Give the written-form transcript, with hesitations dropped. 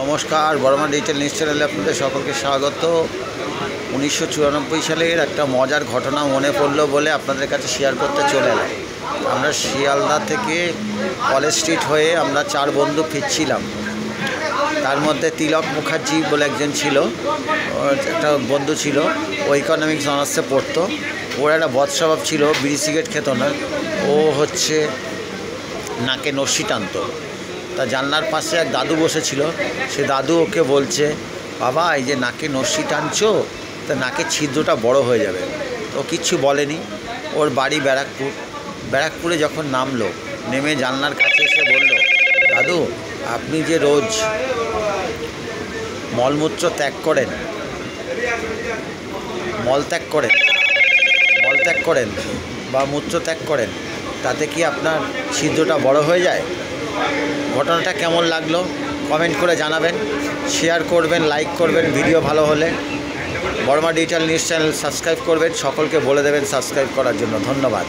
নমস্কার, Varma digital news চ্যানেলে আপনাদের সকলকে স্বাগত। 1994 সালের একটা মজার ঘটনা মনে পড়লো বলে আপনাদের কাছে শেয়ার করতে চলে এলাম। আমরা শিয়ালদা থেকে কলেজ স্ট্রিট হয়ে আমরা 4 বন্ধু ফিরছিলাম। তার মধ্যে তিলক মুখার্জি বলে একজন ছিল, একটা বন্ধু ছিল, ও ইকোনমিক্স অনার্সে পড়তো। ওর একটা বদস্বভাব ছিল, বিড়ি সিগারেট খেত না। ও হচ্ছে নাকে নস্যি টানতো। তা জানলার পাশে এক দাদু বসেছিল, সে দাদু ওকে বলছে, বাবা এই যে নাকে নস্যি টানছো, তা নাকের ছিদ্রটা বড় হয়ে যাবে। ও কিচ্ছু বলেনি। ওর বাড়ি ব্যারাকপুরে যখন নামলো, নেমে জানলার কাছে এসে বলল, দাদু আপনি যে রোজ মলত্যাগ করেন বা মূত্রত্যাগ করেন, তাতে কি আপনার ছিদ্রটা বড় হয়ে যায়? ঘটনাটা কেমন লাগলো কমেন্ট করে জানাবেন, শেয়ার করবেন, লাইক করবেন। ভিডিও ভালো হলে Barma digital news channel subscribe করবেন, সকলকে বলে দেবেন সাবস্ক্রাইব করার জন্য। ধন্যবাদ।